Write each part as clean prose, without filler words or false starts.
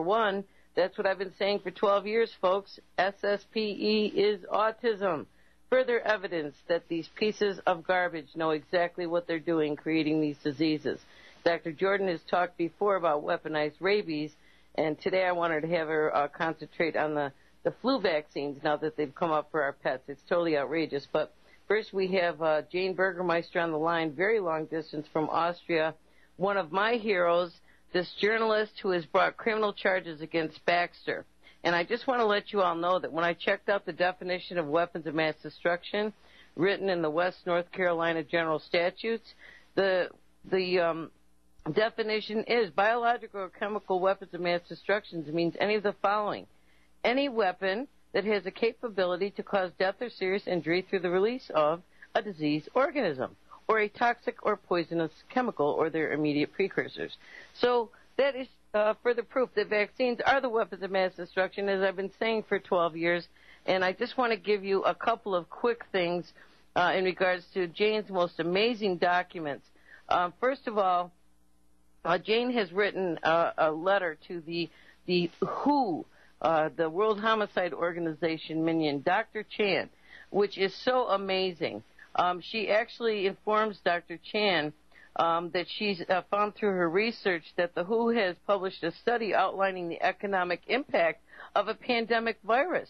one, that's what I've been saying for 12 years, folks. SSPE is autism. Further evidence that these pieces of garbage know exactly what they're doing, creating these diseases. Dr. Jordan has talked before about weaponized rabies, and today I wanted to have her concentrate on the flu vaccines now that they've come up for our pets. It's totally outrageous. But first we have Jane Burgermeister on the line, very long distance from Austria, one of my heroes, this journalist who has brought criminal charges against Baxter. And I just want to let you all know that when I checked out the definition of weapons of mass destruction written in the West North Carolina General Statutes, the definition is biological or chemical weapons of mass destruction means any of the following. Any weapon that has a capability to cause death or serious injury through the release of a diseased organism or a toxic or poisonous chemical or their immediate precursors. So that is further proof that vaccines are the weapons of mass destruction, as I've been saying for 12 years. And I just want to give you a couple of quick things in regards to Jane's most amazing documents. First of all, Jane has written a letter to the WHO, the World Homicide Organization minion, Dr. Chan, which is so amazing. She actually informs Dr. Chan that she's found through her research that the WHO has published a study outlining the economic impact of a pandemic virus.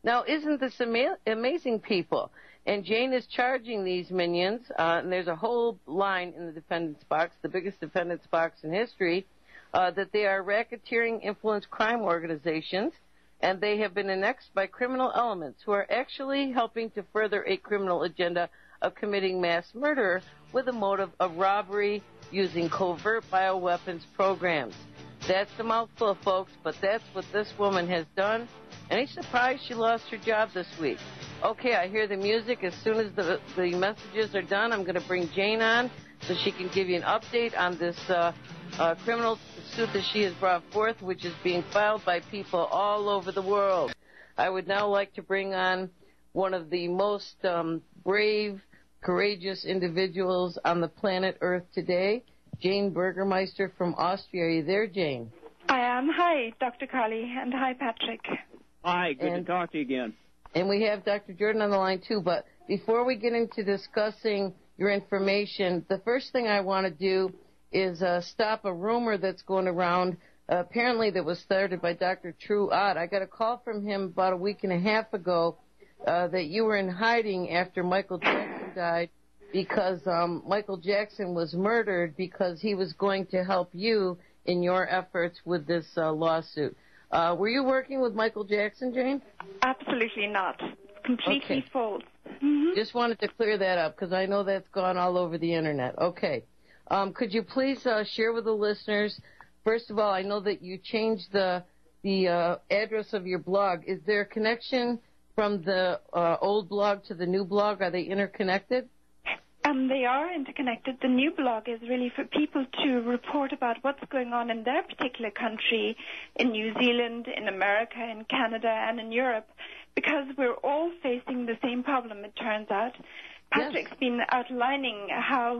Now, isn't this amazing, people? And Jane is charging these minions, and there's a whole line in the defendant's box, the biggest defendant's box in history, that they are racketeering influence crime organizations, and they have been annexed by criminal elements who are actually helping to further a criminal agenda of committing mass murder with a motive of robbery using covert bioweapons programs. That's a mouthful, folks, but that's what this woman has done. Any surprise she lost her job this week? Okay, I hear the music. As soon as the messages are done, I'm going to bring Jane on so she can give you an update on this criminal suit that she has brought forth, which is being filed by people all over the world. I would now like to bring on one of the most brave, courageous individuals on the planet Earth today, Jane Burgermeister from Austria. Are you there, Jane? I am. Hi, Dr. Carley, and hi, Patrick. Hi, good to talk to you again. And we have Dr. Jordan on the line, too. But before we get into discussing your information, the first thing I want to do is stop a rumor that's going around, apparently that was started by Dr. True Ott. I got a call from him about a week and a half ago that you were in hiding after Michael Jackson died because Michael Jackson was murdered because he was going to help you in your efforts with this lawsuit. Were you working with Michael Jackson, Jane? Absolutely not. Completely false. Mm-hmm. Just wanted to clear that up because I know that's gone all over the Internet. Okay. Could you please share with the listeners, first of all, I know that you changed the address of your blog. Is there a connection from the old blog to the new blog? Are they interconnected? They are interconnected. The new blog is really for people to report about what's going on in their particular country, in New Zealand, in America, in Canada, and in Europe, because we're all facing the same problem, it turns out. Patrick's been outlining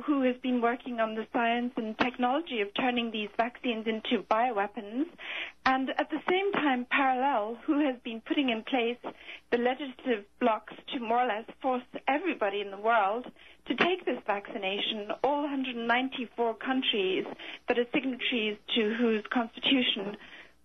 who has been working on the science and technology of turning these vaccines into bioweapons, and at the same time, parallel, who has been putting in place the legislative blocks to more or less force everybody in the world to take this vaccination, all 194 countries that are signatories to whose constitution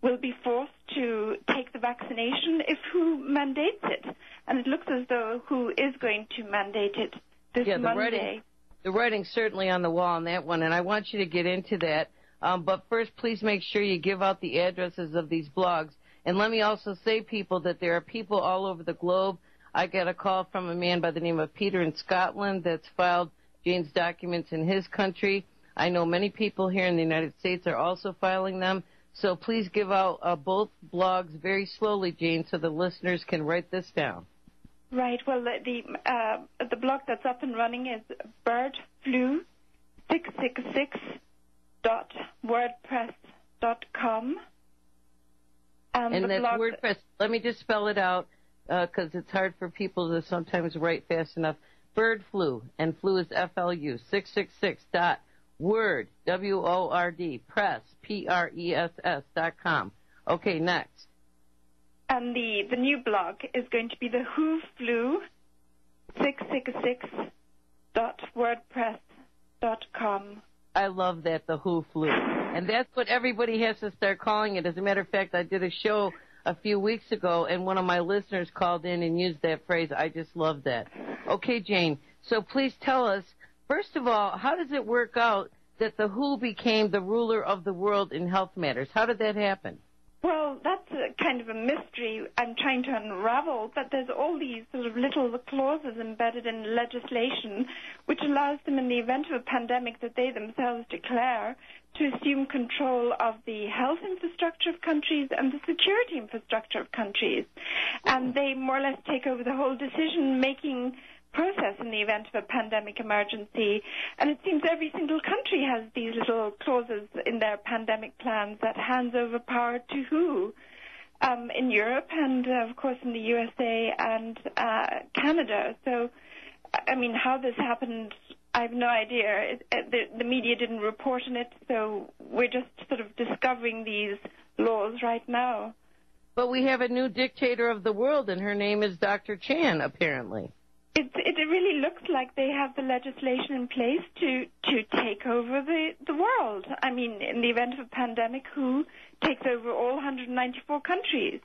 will be forced to take the vaccination if WHO mandates it. And it looks as though WHO is going to mandate it this Monday. The writing's certainly on the wall on that one, and I want you to get into that. But first, please make sure you give out the addresses of these blogs. And let me also say, people, that there are people all over the globe. I got a call from a man by the name of Peter in Scotland that's filed Jane's documents in his country. I know many people here in the United States are also filing them. So please give out both blogs very slowly, Jane, so the listeners can write this down. Right. Well, the blog that's up and running is birdflu666.wordpress.com. And that's WordPress. Let me just spell it out because it's hard for people to sometimes write fast enough. Bird flu, and flu is FLU, 666.word, WORD, press, PRESS.com. Okay, next. And the new blog is going to be the Who Flu 666.wordpress.com. I love that, the Who Flu. And that's what everybody has to start calling it. As a matter of fact, I did a show a few weeks ago, and one of my listeners called in and used that phrase. I just love that. Okay, Jane, so please tell us, first of all, how does it work out that the WHO became the ruler of the world in health matters? How did that happen? Well, that's kind of a mystery I'm trying to unravel, but there's all these sort of little clauses embedded in legislation which allows them, in the event of a pandemic that they themselves declare, to assume control of the health infrastructure of countries and the security infrastructure of countries. And they more or less take over the whole decision-making process in the event of a pandemic emergency. And it seems every single country has these little clauses in their pandemic plans that hands over power to WHO. In Europe and, of course, in the USA and Canada. So, I mean, how this happened, I have no idea. The media didn't report on it, so we're just sort of discovering these laws right now. But we have a new dictator of the world, and her name is Dr. Chan, apparently. It really looks like they have the legislation in place to take over the world. I mean, in the event of a pandemic, WHO takes over all 194 countries.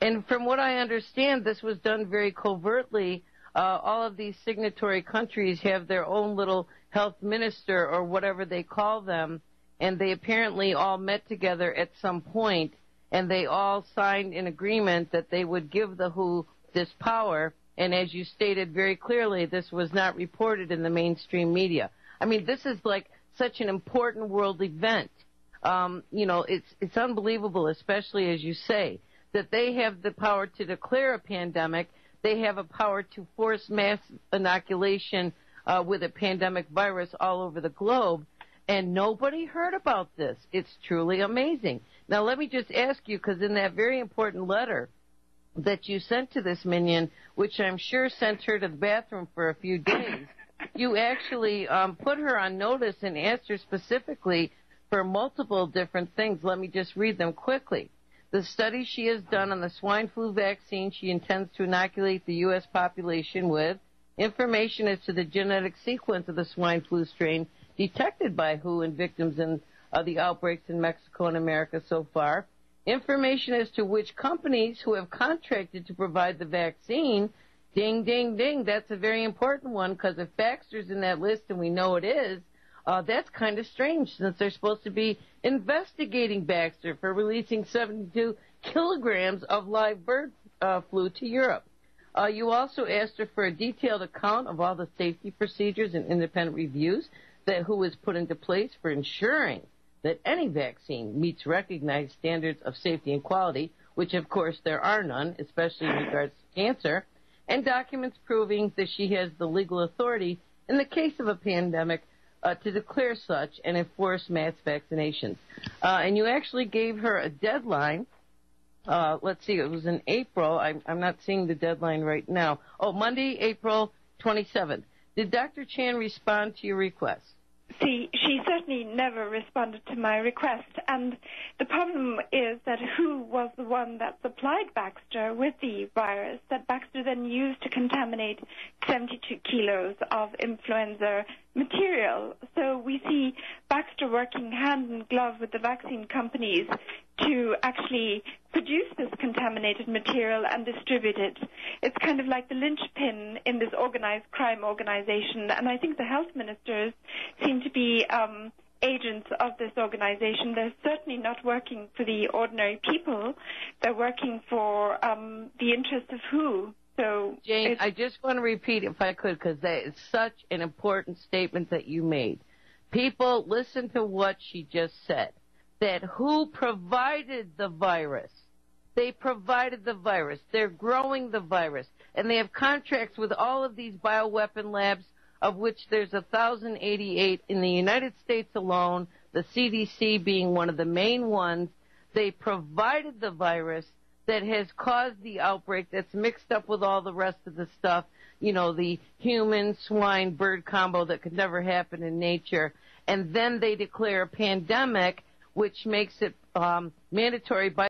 And from what I understand, this was done very covertly. All of these signatory countries have their own little health minister or whatever they call them, and they apparently all met together at some point, and they all signed an agreement that they would give the WHO this power. And as you stated very clearly, this was not reported in the mainstream media. I mean, this is like such an important world event. You know, it's unbelievable, especially as you say, that they have the power to declare a pandemic. They have a power to force mass inoculation with a pandemic virus all over the globe. And nobody heard about this. It's truly amazing. Now, let me just ask you, because in that very important letter that you sent to this minion, which I'm sure sent her to the bathroom for a few days, you actually put her on notice and asked her specifically for multiple different things. Let me just read them quickly. The study she has done on the swine flu vaccine she intends to inoculate the U.S. population with, information as to the genetic sequence of the swine flu strain detected by WHO in victims in the outbreaks in Mexico and America so far, information as to which companies who have contracted to provide the vaccine. Ding, ding, ding. That's a very important one, because if Baxter's in that list, and we know it is, that's kind of strange, since they're supposed to be investigating Baxter for releasing 72 kilograms of live bird flu to Europe. You also asked her for a detailed account of all the safety procedures and independent reviews that WHO has put into place for ensuring that any vaccine meets recognized standards of safety and quality, which, of course, there are none, especially in regards to cancer, and documents proving that she has the legal authority in the case of a pandemic to declare such and enforce mass vaccinations. And you actually gave her a deadline. Let's see, it was in April. I'm not seeing the deadline right now. Oh, Monday, April 27th. Did Dr. Chan respond to your request? See, she certainly never responded to my request, and the problem is that WHO was the one that supplied Baxter with the virus that Baxter then used to contaminate 72 kilos of influenza material. So we see Baxter working hand in glove with the vaccine companies to actually produce this contaminated material and distribute it. It's kind of like the linchpin in this organized crime organization, and I think the health ministers seem to be agents of this organization. They're certainly not working for the ordinary people. They're working for the interests of WHO. So Jane, I just want to repeat, if I could, because that is such an important statement that you made. People, listen to what she just said, that WHO provided the virus. They provided the virus. They're growing the virus. And they have contracts with all of these bioweapon labs, of which there's 1,088 in the United States alone, the CDC being one of the main ones. They provided the virus that has caused the outbreak that's mixed up with all the rest of the stuff, you know, the human, swine, bird combo that could never happen in nature. And then they declare a pandemic which makes it mandatory by